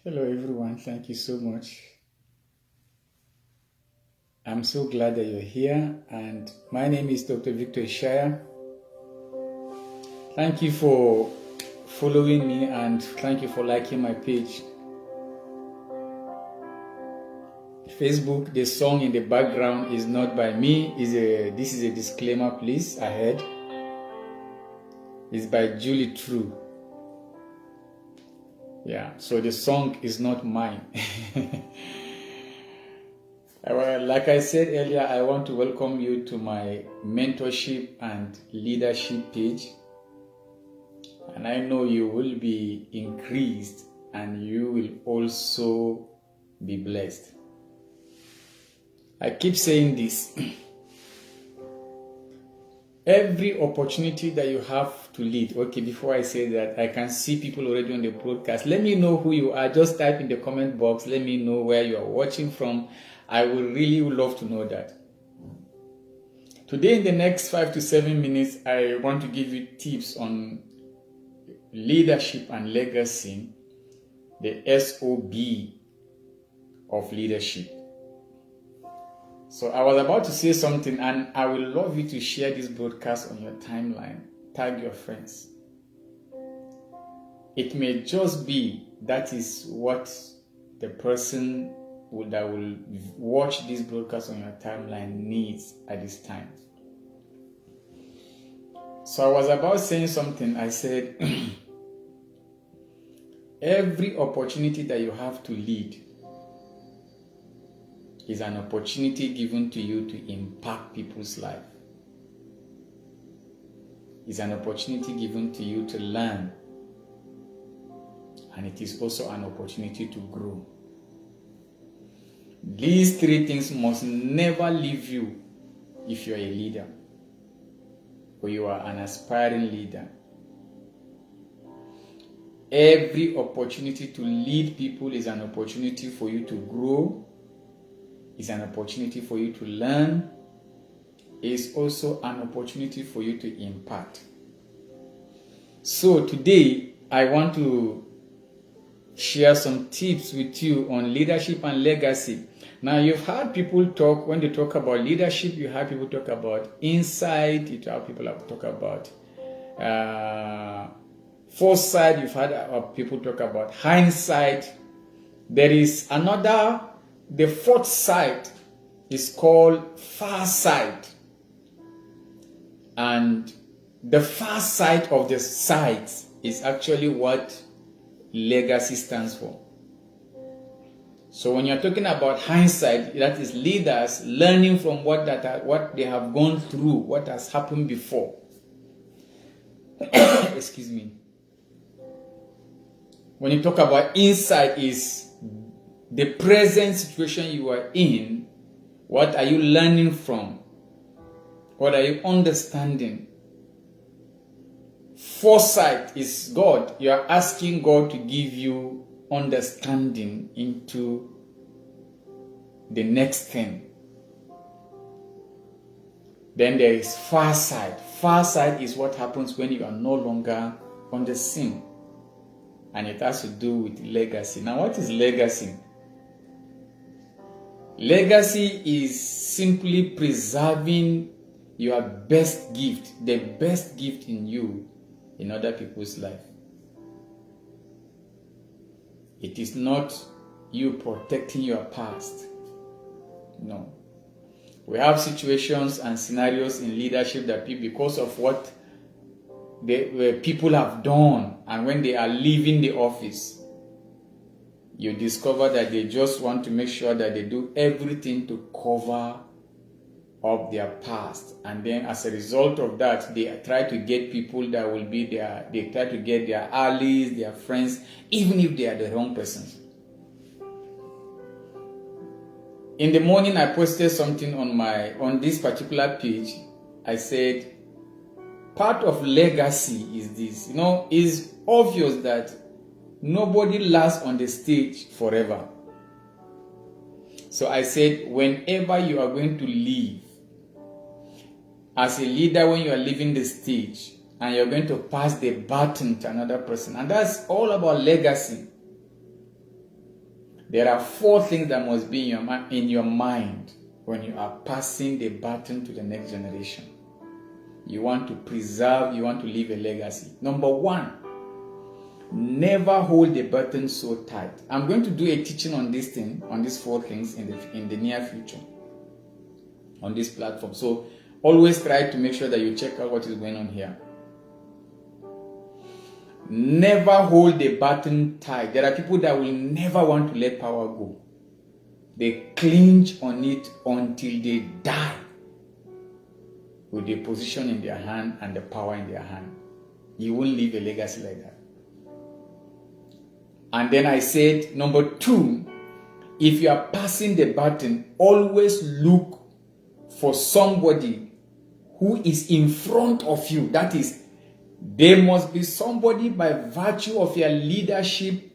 Hello everyone, thank you so much. I'm so glad that you're here, and my name is Dr. Victor Ishaya. Thank you for following me and thank you for liking my page. Facebook, the song in the background is not by me. This is a disclaimer, please, ahead. It's by Julie True. Yeah, so the song is not mine. Like I said earlier, I want to welcome you to my mentorship and leadership page. And I know you will be increased and you will also be blessed. I keep saying this. Every opportunity that you have to lead. Okay, before I say that, I can see people already on the broadcast. Let me know who you are. Just type in the comment box. Let me know where you are watching from. I would really love to know that. Today, in the next 5 to 7 minutes, I want to give you tips on leadership and legacy, the S.O.B of leadership. So I was about to say something, and I will love you to share this broadcast on your timeline. Tag your friends. It may just be that is what the person that will watch this broadcast on your timeline needs at this time. So I was about saying something. I said, every opportunity that you have to lead is an opportunity given to you to impact people's life. It's an opportunity given to you to learn. And it is also an opportunity to grow. These three things must never leave you if you are a leader or you are an aspiring leader. Every opportunity to lead people is an opportunity for you to grow. It's an opportunity for you to learn. It's also an opportunity for you to impact. So today, I want to share some tips with you on leadership and legacy. Now, you've heard people talk, when they talk about leadership, you heard people talk about insight, you heard people talk about foresight, you've heard people talk about hindsight. There is another. The fourth sight is called far sight. And the far sight of the sights is actually what legacy stands for. So when you're talking about hindsight, that is leaders learning from what they have gone through, what has happened before. Excuse me. When you talk about insight, is the present situation you are in. What are you learning from? What are you understanding? Foresight is God. You are asking God to give you understanding into the next thing. Then there is far sight. Far sight is what happens when you are no longer on the scene. And it has to do with legacy. Now, what is legacy? Legacy is simply preserving your best gift, the best gift in you, in other people's life. It is not you protecting your past. No. We have situations and scenarios in leadership that because of what people have done, and when they are leaving the office, you discover that they just want to make sure that they do everything to cover up their past. And then as a result of that, they try to get people that will be there. They try to get their allies, their friends, even if they are the wrong persons. In the morning, I posted something on this particular page. I said, part of legacy is this. It's obvious that nobody lasts on the stage forever. So I said, whenever you are going to leave, as a leader, when you are leaving the stage and you're going to pass the baton to another person, and that's all about legacy. There are 4 things that must be in your mind when you are passing the baton to the next generation. You want to preserve, you want to leave a legacy. Number 1, never hold the baton so tight. I'm going to do a teaching on this thing, on these 4 things in the near future on this platform. So always try to make sure that you check out what is going on here. Never hold the baton tight. There are people that will never want to let power go. They cling on it until they die with the position in their hand and the power in their hand. You won't leave a legacy like that. And then I said, number 2, if you are passing the baton, always look for somebody who is in front of you. That is, there must be somebody by virtue of your leadership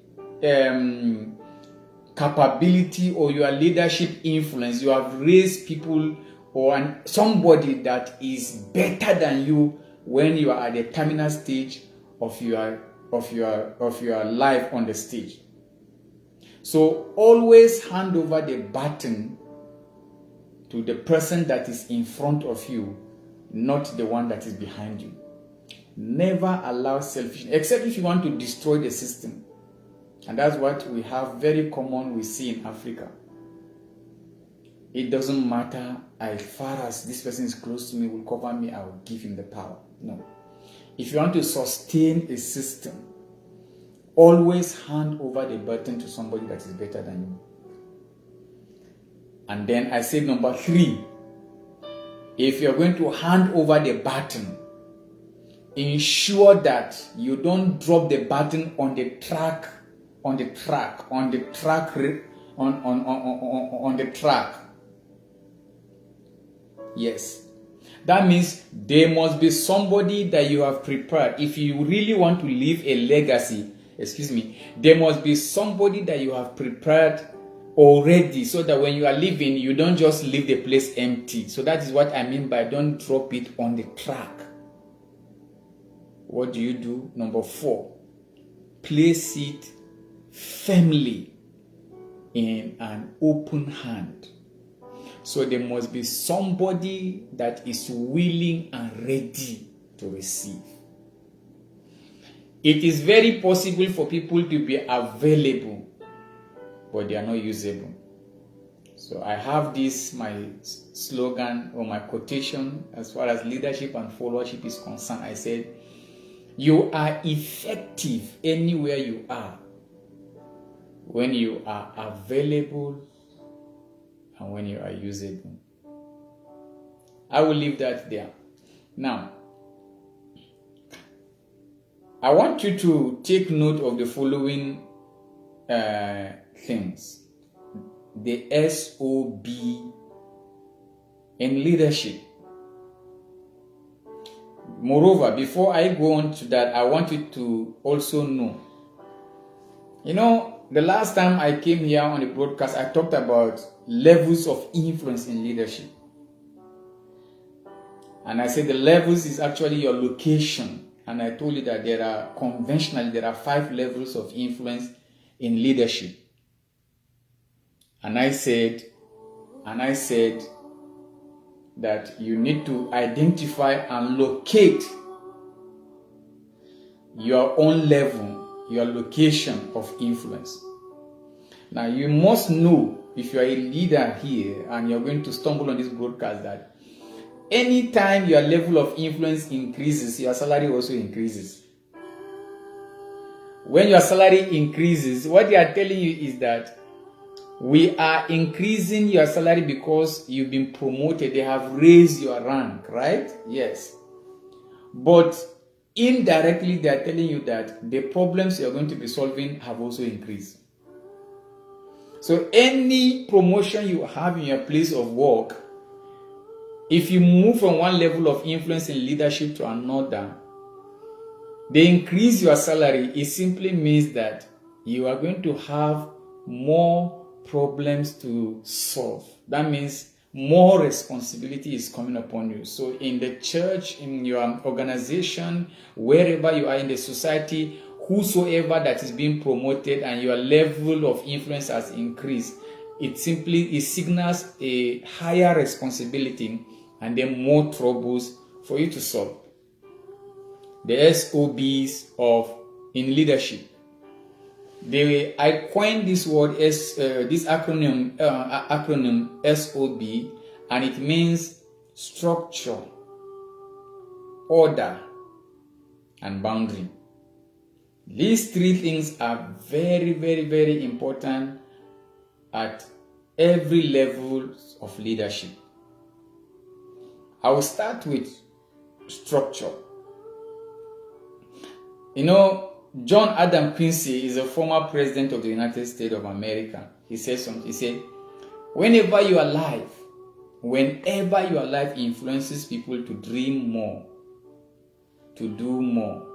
capability or your leadership influence. You have raised people or somebody that is better than you when you are at the terminal stage of your life on the stage. So always hand over the baton to the person that is in front of you, not the one that is behind you. Never allow selfishness, except if you want to destroy the system. And that's what we have very common, we see in Africa. It doesn't matter as far as this person is close to me, will cover me, I will give him the power. No. If you want to sustain a system, always hand over the baton to somebody that is better than you. And then I said number 3, if you're going to hand over the baton, ensure that you don't drop the baton on the track. Yes. That means there must be somebody that you have prepared. If you really want to leave a legacy, there must be somebody that you have prepared already, so that when you are leaving, you don't just leave the place empty. So that is what I mean by don't drop it on the track. What do you do? Number 4, place it firmly in an open hand. So there must be somebody that is willing and ready to receive. It is very possible for people to be available, but they are not usable. So I have this, my slogan or my quotation as far as leadership and followership is concerned. I said, you are effective anywhere you are when you are available and when you are usable. I will leave that there. Now, I want you to take note of the following things. The S.O.B in leadership. Moreover, before I go on to that, I want you to also know. You know, the last time I came here on the broadcast, I talked about levels of influence in leadership. And I said the levels is actually your location. And I told you that there are 5 levels of influence in leadership. And I said that you need to identify and locate your own level, your location of influence. Now you must know, if you are a leader here and you're going to stumble on this broadcast, that anytime your level of influence increases, your salary also increases. When your salary increases, what they are telling you is that we are increasing your salary because you've been promoted. They have raised your rank, right? Yes. But indirectly, they are telling you that the problems you're going to be solving have also increased. So any promotion you have in your place of work, if you move from one level of influence in leadership to another, they increase your salary. It simply means that you are going to have more problems to solve. That means more responsibility is coming upon you. So in the church, in your organization, wherever you are in the society, whosoever that is being promoted and your level of influence has increased, it signals a higher responsibility and then more troubles for you to solve. The S.O.Bs in leadership. I coined this word this acronym S.O.B, and it means structure, order, and boundary. These three things are very, very, very important at every level of leadership. I will start with structure. John Adam Quincy is a former president of the United States of America. He said something. He said, whenever your life influences people to dream more, to do more,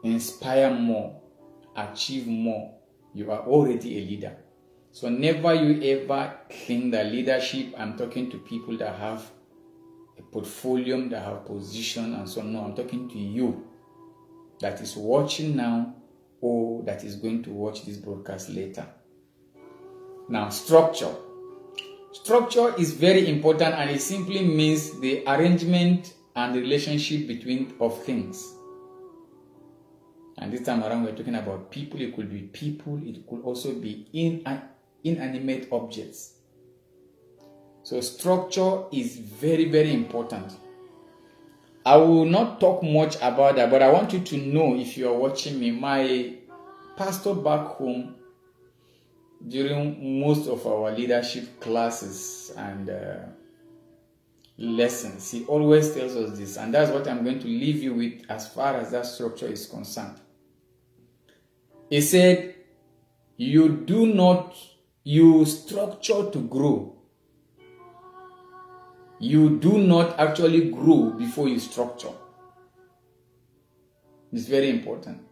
inspire more, achieve more, you are already a leader. So never you ever think that leadership, I'm talking to people that have a portfolio, that have position and so on. No, I'm talking to you that is watching now or that is going to watch this broadcast later. Now, structure. Structure is very important, and it simply means the arrangement and the relationship of things. And this time around, we're talking about people. It could be people. It could also be inanimate objects. So structure is very, very important. I will not talk much about that, but I want you to know, if you are watching me, my pastor back home, during most of our leadership classes and lessons, he always tells us this, and that's what I'm going to leave you with as far as that structure is concerned. He said, you structure to grow. You do not actually grow before you structure. It's very important.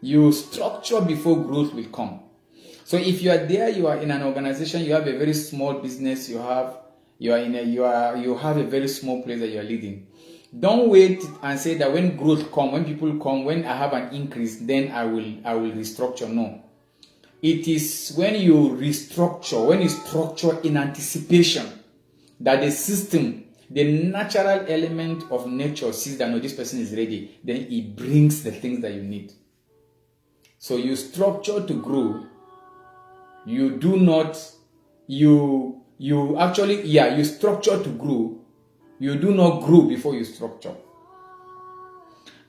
You structure before growth will come. So if you are there, you are in an organization, you have a very small business, you have a very small place that you are leading. Don't wait and say that when growth comes, when people come, when I have an increase, then I will restructure. No. It is when you restructure, when you structure in anticipation that the system, the natural element of nature sees that no, this person is ready, then it brings the things that you need. So you structure to grow. You do not, you structure to grow. You do not grow before you structure.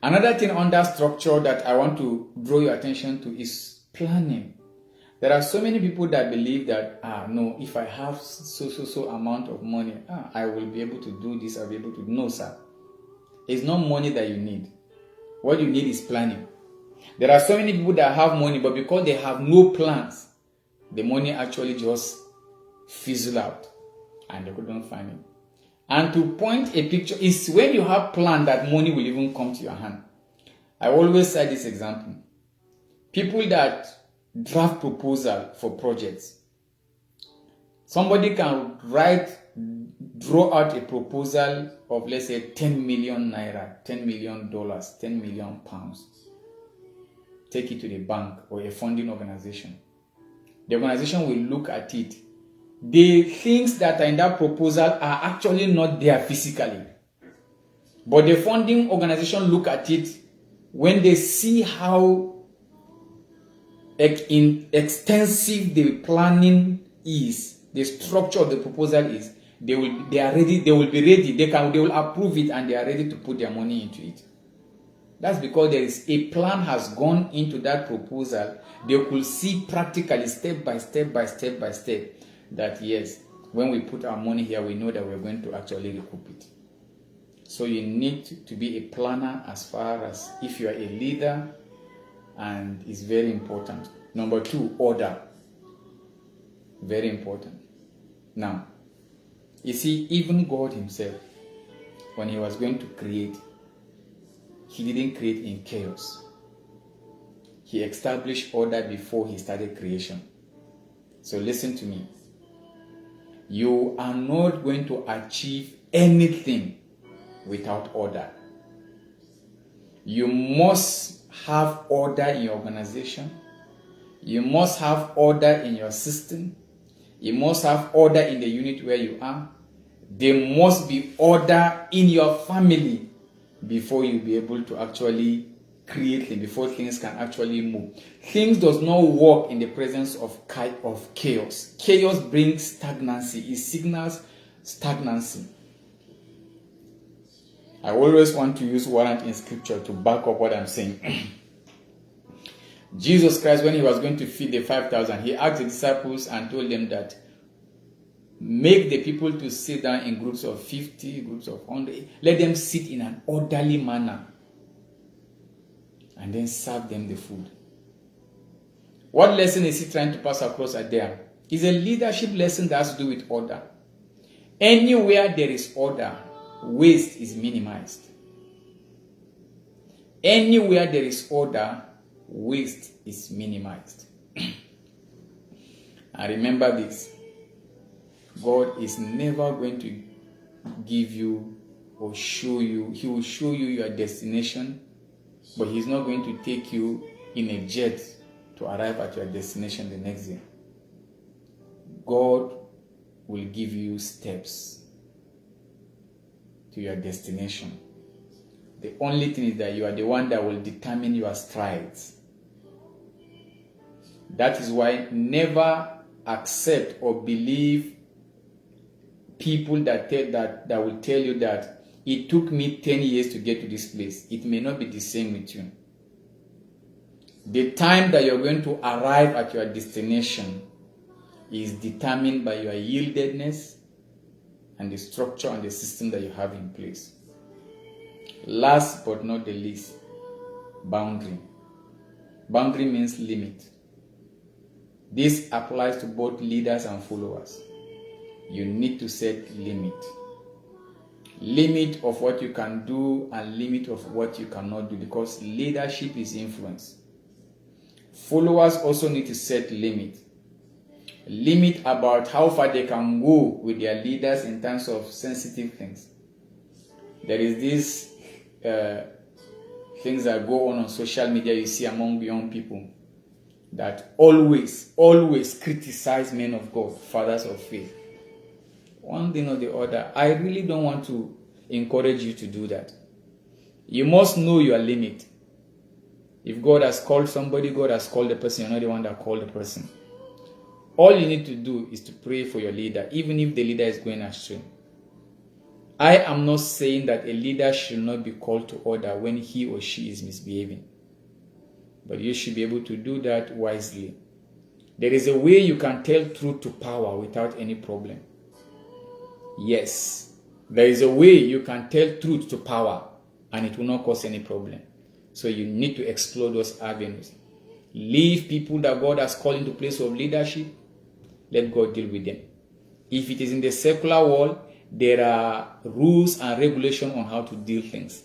Another thing under structure that I want to draw your attention to is planning. There are so many people that believe that, no, if I have so amount of money, I will be able to do this, I'll be able to. No, sir. It's not money that you need. What you need is planning. There are so many people that have money, but because they have no plans, the money actually just fizzle out and they couldn't find it. And to point a picture is when you have plan that money will even come to your hand. I always say this example. People that draft proposal for projects. Somebody can draw out a proposal of, let's say, 10 million naira, $10 million, 10 million pounds. Take it to the bank or a funding organization. The organization will look at it. The things that are in that proposal are actually not there physically. But the funding organization look at it when they see how extensive the planning is, the structure of the proposal is, they will be ready, they will approve it, and they are ready to put their money into it. That's because there is a plan has gone into that proposal. They could see practically step by step that yes, when we put our money here, we know that we're going to actually recoup it. So you need to be a planner as far as if you are a leader, and it's very important. Number 2, order. Very important. Now, you see, even God himself, when he was going to create, he didn't create in chaos. He established order before he started creation. So listen to me. You are not going to achieve anything without order. You must have order in your organization. You must have order in your system. You must have order in the unit where you are. There must be order in your family before you'll be able to actually create things, before things can actually move. Things does not work in the presence of chaos. Chaos brings stagnancy. It signals stagnancy. I always want to use warrant in scripture to back up what I'm saying. Jesus Christ, when he was going to feed the 5,000, he asked the disciples and told them that make the people to sit down in groups of 50, groups of 100. Let them sit in an orderly manner. And then serve them the food. What lesson is he trying to pass across at there? It's a leadership lesson that has to do with order. Anywhere there is order, waste is minimized. Anywhere there is order, waste is minimized. And remember this. God is never going to give you or show you. He will show you your destination, but he's not going to take you in a jet to arrive at your destination the next day. God will give you steps to your destination. The only thing is that you are the one that will determine your strides. That is why never accept or believe people that will tell you that it took me 10 years to get to this place. It may not be the same with you. The time that you're going to arrive at your destination is determined by your yieldedness and the structure and the system that you have in place. Last but not the least, boundary. Boundary means limit. This applies to both leaders and followers. You need to set limit. Limit of what you can do and limit of what you cannot do, because leadership is influence. Followers also need to set limit. Limit about how far they can go with their leaders in terms of sensitive things. There is these things that go on social media you see among young people that always criticize men of God, fathers of faith. One thing or the other, I really don't want to encourage you to do that. You must know your limit. If God has called somebody, God has called the person. You're not the one that called the person. All you need to do is to pray for your leader, even if the leader is going astray. I am not saying that a leader should not be called to order when he or she is misbehaving. But you should be able to do that wisely. There is a way you can tell truth to power without any problem. Yes, there is a way you can tell truth to power and it will not cause any problem. So you need to explore those avenues. Leave people that God has called into place of leadership. Let God deal with them. If it is in the secular world, there are rules and regulations on how to deal things.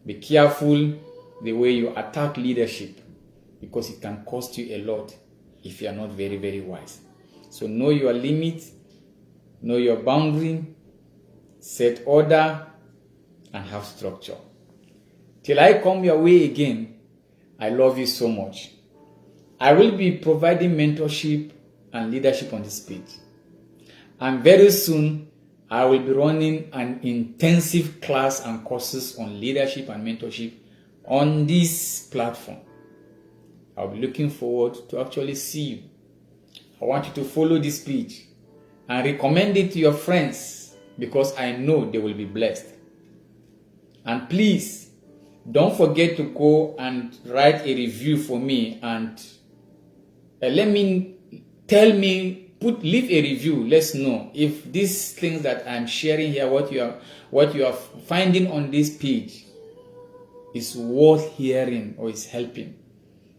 Be careful the way you attack leadership, because it can cost you a lot if you are not very, very wise. So know your limit, know your boundary, set order, and have structure. Till I come your way again, I love you so much. I will be providing mentorship and leadership on this page. And very soon, I will be running an intensive class and courses on leadership and mentorship on this platform. I'll be looking forward to actually see you. I want you to follow this page and recommend it to your friends, because I know they will be blessed. And please, don't forget to go and write a review for me and leave a review. Let's know if these things that I'm sharing here, what you are finding on this page is worth hearing or is helping.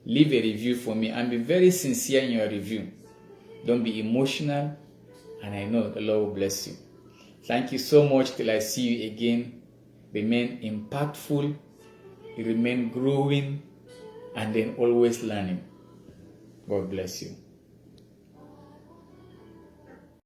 Leave a review for me and be very sincere in your review. Don't be emotional, and I know the Lord will bless you. Thank you so much. Till I see you again. Remain impactful, remain growing, and then always learning. God bless you.